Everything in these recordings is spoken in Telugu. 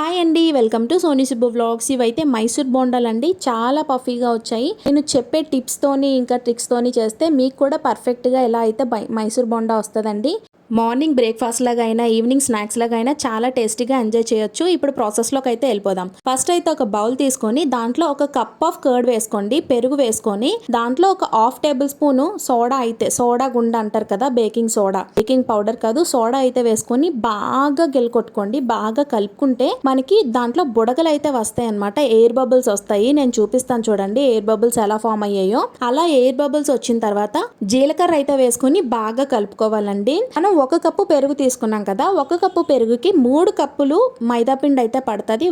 హాయ్ అండి, welcome to Soni Subbu vlogs. ఇవైతే మైసూర్ బోండాలు అండి. చాలా పఫీగా వచ్చాయి. నేను చెప్పే టిప్స్తోని ఇంకా ట్రిక్స్తోని చేస్తే మీకు కూడా పర్ఫెక్ట్గా ఎలా అయితే మైసూర్ బోండా వస్తుందండి. మార్నింగ్ బ్రేక్ఫాస్ట్ లాగా అయినా ఈవినింగ్ స్నాక్స్ లాగా అయినా చాలా టేస్టీగా ఎంజాయ్ చేయొచ్చు. ఇప్పుడు ప్రాసెస్లోకి అయితే వెళ్ళిపోదాం. ఫస్ట్ అయితే ఒక బౌల్ తీసుకొని దాంట్లో ఒక కప్ ఆఫ్ కర్డ్ వేసుకోండి, పెరుగు వేసుకొని దాంట్లో ఒక హాఫ్ టేబుల్ స్పూన్ సోడా గుండ అంటారు కదా, బేకింగ్ సోడా, బేకింగ్ పౌడర్ కాదు, సోడా అయితే వేసుకొని బాగా గెలకొట్టుకోండి. బాగా కలుపుకుంటే మనకి దాంట్లో బుడగలు అయితే వస్తాయి అనమాట, ఎయిర్ బబుల్స్ వస్తాయి. నేను చూపిస్తాను చూడండి ఎయిర్ బబుల్స్ ఎలా ఫామ్ అయ్యాయో. అలా ఎయిర్ బబుల్స్ వచ్చిన తర్వాత జీలకర్ర అయితే వేసుకొని బాగా కలుపుకోవాలండి. మనం ఒక కప్పు పెరుగు తీసుకున్నాం కదా, ఒక కప్పు పెరుగుకి 3 కప్పులు మైదా పిండి అయితే పడుతుంది.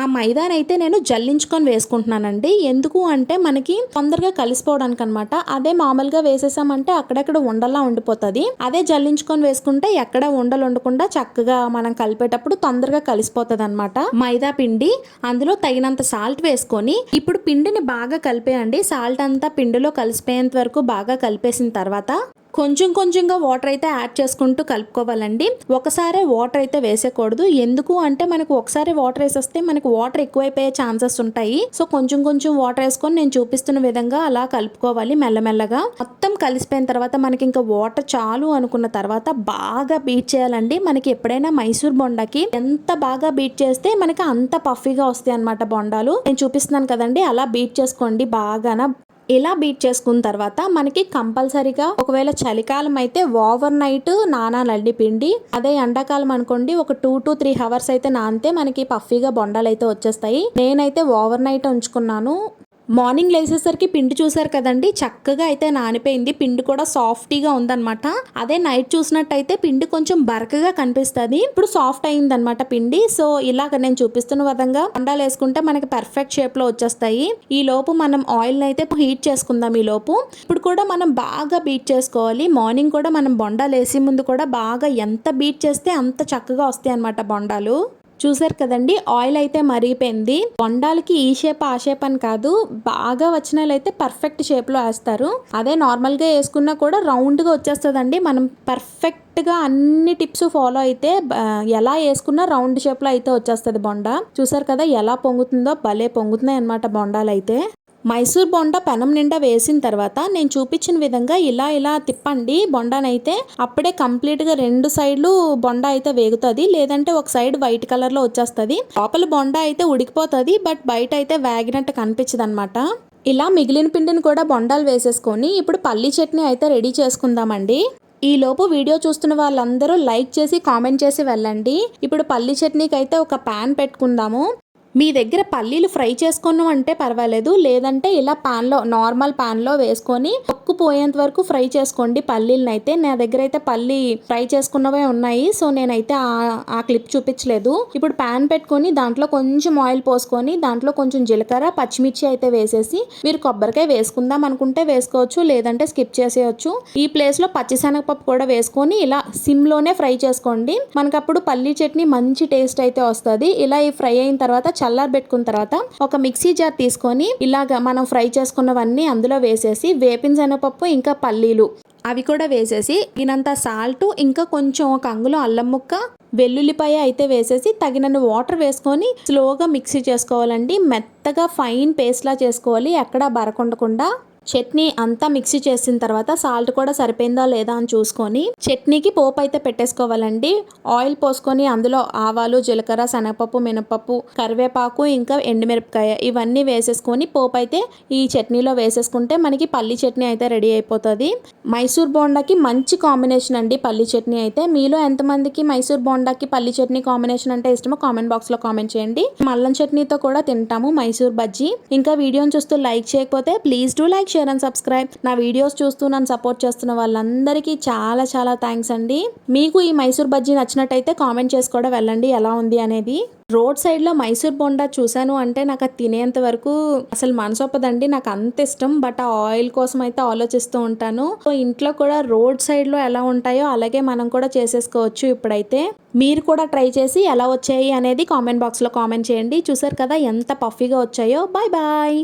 ఆ మైదానైతే నేను జల్లించుకొని వేసుకుంటున్నానండి. ఎందుకు అంటే మనకి తొందరగా కలిసిపోవడానికి అనమాట. అదే మామూలుగా వేసేసామంటే అక్కడెక్కడ ఉండలా ఉండిపోతుంది. అదే జల్లించుకొని వేసుకుంటే ఎక్కడ ఉండలు ఉండకుండా చక్కగా మనం కలిపేటప్పుడు తొందరగా కలిసిపోతుంది అనమాట మైదా పిండి. అందులో తగినంత సాల్ట్ వేసుకొని ఇప్పుడు పిండిని బాగా కలిపేయండి. సాల్ట్ అంతా పిండిలో కలిసిపోయేంత వరకు బాగా కలిపేసిన తర్వాత కొంచెం కొంచెంగా వాటర్ అయితే యాడ్ చేసుకుంటూ కలుపుకోవాలండి. ఒకసారి వాటర్ అయితే వేసేయకూడదు. ఎందుకు అంటే మనకు ఒకసారి వాటర్ వేసేస్తే మనకు వాటర్ ఎక్కువైపోయే ఛాన్సెస్ ఉంటాయి. సో కొంచెం కొంచెం వాటర్ వేసుకొని నేను చూపిస్తున్న విధంగా అలా కలుపుకోవాలి మెల్లమెల్లగా. మొత్తం కలిసిపోయిన తర్వాత మనకి ఇంకా వాటర్ చాలు అనుకున్న తర్వాత బాగా బీట్ చేయాలండి. మనకి ఎప్పుడైనా మైసూర్ బొండాకి ఎంత బాగా బీట్ చేస్తే మనకి అంత పఫీగా వస్తాయి అనమాట బొండాలు. నేను చూపిస్తున్నాను కదండి, అలా బీట్ చేసుకోండి బాగానా. ఇలా బీట్ చేసుకున్న తర్వాత మనకి కంపల్సరీగా ఒకవేళ చలికాలం అయితే ఓవర్ నైట్ నానాలండి పిండి. అదే ఎండాకాలం అనుకోండి ఒక 2 to 3 hours అయితే నానితే మనకి పఫీగా బొండాలు అయితే వచ్చేస్తాయి. నేనైతే ఓవర్ నైట్ ఉంచుకున్నాను. మార్నింగ్ లేసేసరికి పిండి చూసారు కదండి, చక్కగా అయితే నానిపోయింది. పిండి కూడా సాఫ్టీగా ఉందన్నమాట. అదే నైట్ చూసినట్టయితే పిండి కొంచెం బరకగా కనిపిస్తుంది. ఇప్పుడు సాఫ్ట్ అయిందనమాట పిండి. సో ఇలాగ నేను చూపిస్తున్న విధంగా బొండాలు వేసుకుంటే మనకి పర్ఫెక్ట్ షేప్ లో వచ్చేస్తాయి. ఈ లోపు మనం ఆయిల్ అయితే హీట్ చేసుకుందాం. ఈ లోపు ఇప్పుడు కూడా మనం బాగా బీట్ చేసుకోవాలి. మార్నింగ్ కూడా మనం బొండాలు వేసే ముందు కూడా బాగా ఎంత బీట్ చేస్తే అంత చక్కగా వస్తాయి అనమాట బొండాలు. చూసారు కదండి, ఆయిల్ అయితే మరిగిపోయింది. బొండాలకి ఈ షేప్ ఆ షేప్ అని కాదు, బాగా వచ్చిన అయితే పర్ఫెక్ట్ షేప్ లో వేస్తారు. అదే నార్మల్ గా వేసుకున్నా కూడా రౌండ్ గా వచ్చేస్తుందండి. మనం పర్ఫెక్ట్ గా అన్ని టిప్స్ ఫాలో అయితే ఎలా వేసుకున్నా రౌండ్ షేప్ లో అయితే వచ్చేస్తుంది బొండా. చూసారు కదా ఎలా పొంగుతుందో, భలే పొంగుతున్నాయి అనమాట బొండాలు అయితే. మైసూర్ బొండా పెనం నిండా వేసిన తర్వాత నేను చూపించిన విధంగా ఇలా తిప్పండి బొండానైతే. అప్పుడే కంప్లీట్గా 2 సైడ్లు బొండా అయితే వేగుతుంది. లేదంటే ఒక సైడ్ వైట్ కలర్లో వచ్చేస్తుంది. లోపల బొండా అయితే ఉడికిపోతుంది, బట్ బయట అయితే వేగినట్టు కనిపించదు అనమాట. ఇలా మిగిలిన పిండిని కూడా బొండాలు వేసేసుకొని ఇప్పుడు పల్లీ చట్నీ అయితే రెడీ చేసుకుందామండి. ఈ లోపు వీడియో చూస్తున్న వాళ్ళందరూ లైక్ చేసి కామెంట్ చేసి వెళ్ళండి. ఇప్పుడు పల్లీ చట్నీకి అయితే ఒక ప్యాన్ పెట్టుకుందాము. మీ దగ్గర పల్లీలు ఫ్రై చేసుకున్నాం అంటే పర్వాలేదు, లేదంటే ఇలా నార్మల్ ప్యాన్లో వేసుకొని పోయేంత వరకు ఫ్రై చేసుకోండి పల్లీలను అయితే. నా దగ్గర అయితే పల్లీ ఫ్రై చేసుకున్నవే ఉన్నాయి, సో నేనైతే ఆ క్లిప్ చూపించలేదు. ఇప్పుడు ప్యాన్ పెట్టుకొని దాంట్లో కొంచెం ఆయిల్ పోసుకొని దాంట్లో కొంచెం జీలకర్ర, పచ్చిమిర్చి అయితే వేసేసి, మీరు కొబ్బరికాయ వేసుకుందాం అనుకుంటే వేసుకోవచ్చు, లేదంటే స్కిప్ చేసేయచ్చు. ఈ ప్లేస్ లో పచ్చిశనగపప్పు కూడా వేసుకొని ఇలా సిమ్ లోనే ఫ్రై చేసుకోండి. మనకు అప్పుడు పల్లీ చట్నీ మంచి టేస్ట్ అయితే వస్తుంది. ఇలా ఈ ఫ్రై అయిన తర్వాత చల్లారి పెట్టుకున్న తర్వాత ఒక మిక్సీ జార్ తీసుకొని ఇలాగా మనం ఫ్రై చేసుకున్నవన్నీ అందులో వేసేసి వేపిన శనగపప్పు ఇంకా పల్లీలు అవి కూడా వేసేసి తగినంత సాల్ట్ ఇంకా కొంచెం ఒక అంగుళం అల్లం ముక్క, వెల్లుల్లిపాయ అయితే వేసేసి తగినన్ని వాటర్ వేసుకొని స్లోగా మిక్సీ చేసుకోవాలండి. మెత్తగా ఫైన్ పేస్ట్ లా చేసుకోవాలి, ఎక్కడా బరకుండకుండా. చట్నీ అంతా మిక్సీ చేసిన తర్వాత సాల్ట్ కూడా సరిపోయిందా లేదా అని చూసుకొని చట్నీకి పోపు అయితే పెట్టేసుకోవాలండి. ఆయిల్ పోసుకొని అందులో ఆవాలు, జీలకర్ర, శనగపప్పు, మినపప్పు, కరివేపాకు ఇంకా ఎండుమిరపకాయ ఇవన్నీ వేసేసుకొని పోపు అయితే ఈ చట్నీలో వేసేసుకుంటే మనకి పల్లీ చట్నీ అయితే రెడీ అయిపోతుంది. మైసూర్ బోండాకి మంచి కాంబినేషన్ అండి పల్లీ చట్నీ అయితే. మీలో ఎంతమందికి మైసూర్ బోండాకి పల్లీ చట్నీ కాంబినేషన్ అంటే ఇష్టమో కామెంట్ బాక్స్ లో కామెంట్ చేయండి. అల్లం చట్నీతో కూడా తింటాము మైసూర్ బజ్జీ. ఇంకా వీడియోని చూస్తూ లైక్ చేయకపోతే please do like, share and subscribe. నా వీడియోస్ చూస్తూ నన్ను సపోర్ట్ చేస్తున్న వాళ్ళందరికీ చాలా చాలా థ్యాంక్స్ అండి. మీకు ఈ మైసూర్ బజ్జీ నచ్చినట్టయితే కామెంట్ చేసి కూడా వెళ్ళండి ఎలా ఉంది అనేది. రోడ్ సైడ్ లో మైసూర్ బొండా చూసాను అంటే నాకు అది తినేంత వరకు అసలు మనసొప్పదండి. నాకు అంత ఇష్టం, బట్ ఆ ఆయిల్ కోసం అయితే ఆలోచిస్తూ ఉంటాను. సో ఇంట్లో కూడా రోడ్ సైడ్ లో ఎలా ఉంటాయో అలాగే మనం కూడా చేసేసుకోవచ్చు. ఇప్పుడైతే మీరు కూడా ట్రై చేసి ఎలా వచ్చాయి అనేది కామెంట్ బాక్స్ లో కామెంట్ చేయండి. చూసారు కదా ఎంత పఫీగా వచ్చాయో. Bye bye.